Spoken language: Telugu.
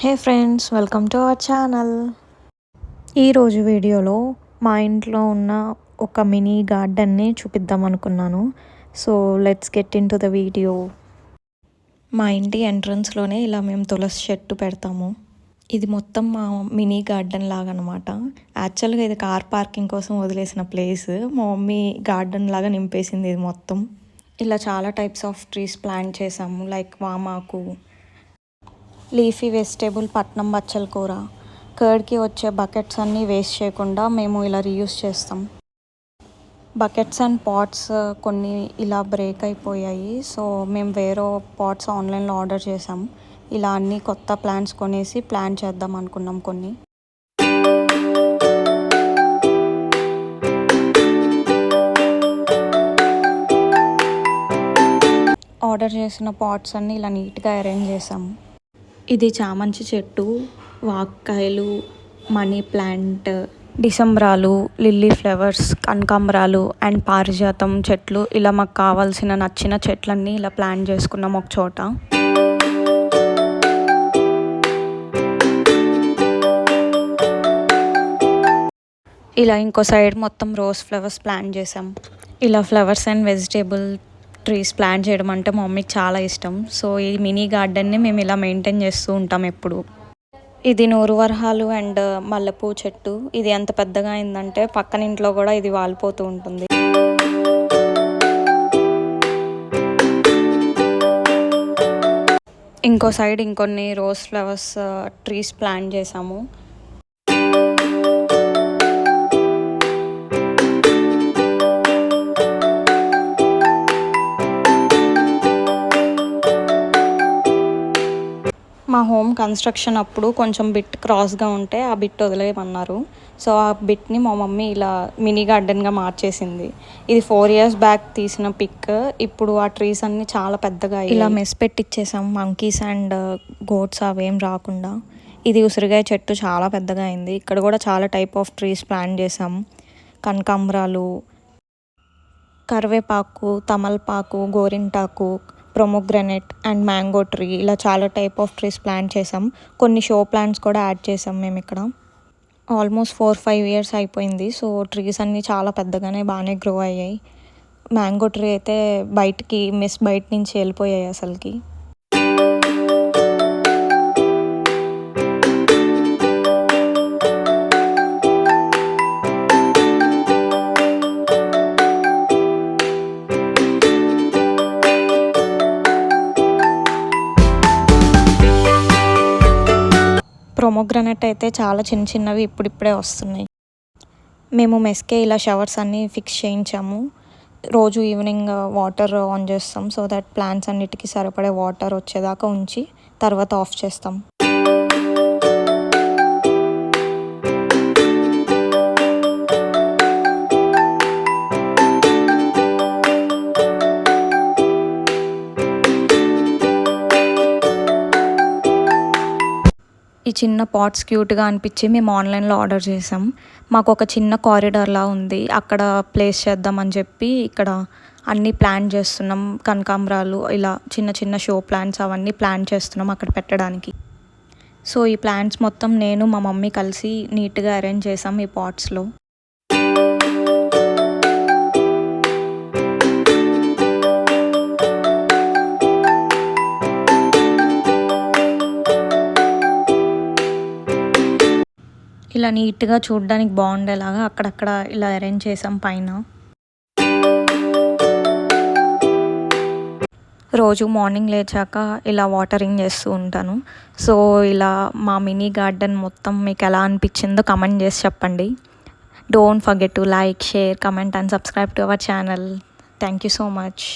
Hey friends, welcome to our channel. ఈరోజు వీడియోలో మా ఇంట్లో ఉన్న ఒక మినీ గార్డెన్ని చూపిద్దాం అనుకున్నాను. So let's get in to the video. మా ఇంటి ఎంట్రన్స్లోనే ఇలా మేము తులసి చెట్టు పెడతాము. ఇది మొత్తం మా మినీ గార్డెన్ లాగా అనమాట. యాక్చువల్గా ఇది కార్ పార్కింగ్ కోసం వదిలేసిన ప్లేస్. మా మమ్మీ గార్డెన్ లాగా నింపేసింది ఇది మొత్తం. ఇలా చాలా టైప్స్ ఆఫ్ ట్రీస్ ప్లాంట్ చేసాము. లైక్ వామాకు, లీఫీ వెజిటేబుల్, పట్నం బచ్చల కూర, కర్డ్కి వచ్చే బకెట్స్ అన్నీ వేస్ట్ చేయకుండా మేము ఇలా రీయూస్ చేస్తాం. బకెట్స్ అండ్ పాట్స్ కొన్ని ఇలా బ్రేక్ అయిపోయాయి. సో మేము వేరే పాట్స్ ఆన్లైన్లో ఆర్డర్ చేసాం. ఇలా అన్ని కొత్త ప్లాంట్స్ కొనేసి ప్లాంట్ చేద్దాం అనుకున్నాం కొన్ని. ఆర్డర్ చేసిన పాట్స్ అన్నీ ఇలా నీట్గా అరేంజ్ చేసాము. ఇది చామంతి చెట్టు, వాక్కాయలు, మనీ ప్లాంట్, డిసెంబరాలు, లిల్లీ ఫ్లవర్స్, కనకాంబరాలు అండ్ పారిజాతం చెట్లు. ఇలా మాకు కావాల్సిన నచ్చిన చెట్లన్నీ ఇలా ప్లాంట్ చేసుకున్నాం ఒక చోట. ఇలా ఇంకో సైడ్ మొత్తం రోజ్ ఫ్లవర్స్ ప్లాంట్ చేసాం. ఇలా flowers and vegetable trees plant చేయడం అంటే మా మమ్మీకి చాలా ఇష్టం. సో ఈ మినీ గార్డెన్ని మేము ఇలా మెయింటైన్ చేస్తూ ఉంటాం ఎప్పుడు. ఇది నూరువరహాలు అండ్ మల్లెపూ చెట్టు. ఇది ఎంత పెద్దగా అయిందంటే పక్కన ఇంట్లో కూడా ఇది వాలిపోతూ ఉంటుంది. ఇంకో సైడ్ ఇంకొన్ని రోజ్ ఫ్లవర్స్ ట్రీస్ ప్లాంట్ చేసాము. మా హోమ్ కన్స్ట్రక్షన్ అప్పుడు కొంచెం బిట్ క్రాస్గా ఉంటే ఆ బిట్ వదిలేయమన్నారు. సో ఆ బిట్ని మా మమ్మీ ఇలా మినీ గార్డెన్గా మార్చేసింది. ఇది 4 years బ్యాక్ తీసిన పిక్. ఇప్పుడు ఆ ట్రీస్ అన్నీ చాలా పెద్దగా ఇలా మెస్ పెట్టిచ్చేసాం, మంకీస్ అండ్ గోట్స్ అవేం రాకుండా. ఇది ఉసిరికాయ చెట్టు చాలా పెద్దగా అయింది. ఇక్కడ కూడా చాలా టైప్ ఆఫ్ ట్రీస్ ప్లాంట్ చేసాం. కనకాంబరాలు, కరివేపాకు, తమలపాకు, గోరింటాకు, ప్రొమోగ్రనేట్ అండ్ మ్యాంగో ట్రీ, ఇలా చాలా టైప్ ఆఫ్ ట్రీస్ ప్లాంట్ చేసాం. కొన్ని షో ప్లాంట్స్ కూడా యాడ్ చేసాం మేము ఇక్కడ. ఆల్మోస్ట్ 4-5 years అయిపోయింది. సో ట్రీస్ అన్నీ చాలా పెద్దగానే బాగానే గ్రో అయ్యాయి. మ్యాంగో ట్రీ అయితే బయట నుంచి వెళ్ళిపోయాయి అసలుకి. ప్రొమోగ్రనేట్ అయితే చాలా చిన్నవి ఇప్పుడిప్పుడే వస్తున్నాయి. మేము మెస్కే ఇలా షవర్స్ అన్నీ ఫిక్స్ చేయించాము. రోజు ఈవినింగ్ వాటర్ ఆన్ చేస్తాం. సో దట్ ప్లాంట్స్ అన్నిటికీ సరిపడే వాటర్ వచ్చేదాకా ఉంచి తర్వాత ఆఫ్ చేస్తాం. ఈ చిన్న పాట్స్ క్యూట్గా అనిపించి మేము ఆన్లైన్లో ఆర్డర్ చేసాం. మాకు ఒక చిన్న కారిడార్లా ఉంది, అక్కడ ప్లేస్ చేద్దామని చెప్పి ఇక్కడ అన్నీ ప్లాంట్ చేస్తున్నాం. కనకాంబరాలు, ఇలా చిన్న షో ప్లాంట్స్ అవన్నీ ప్లాంట్ చేస్తున్నాం అక్కడ పెట్టడానికి. సో ఈ ప్లాంట్స్ మొత్తం నేను మా మమ్మీ కలిసి నీట్గా అరేంజ్ చేసాం ఈ పాట్స్లో. ఇలా నీట్గా చూడడానికి బాగుండేలాగా అక్కడక్కడ ఇలా అరేంజ్ చేసాం పైన. రోజు మార్నింగ్ లేచాక ఇలా వాటరింగ్ చేస్తూ ఉంటాను. సో ఇలా మా మినీ గార్డెన్ మొత్తం మీకు ఎలా అనిపించిందో కమెంట్ చేసి చెప్పండి. Don't forget to like, share, comment and subscribe to our channel. Thank you so much.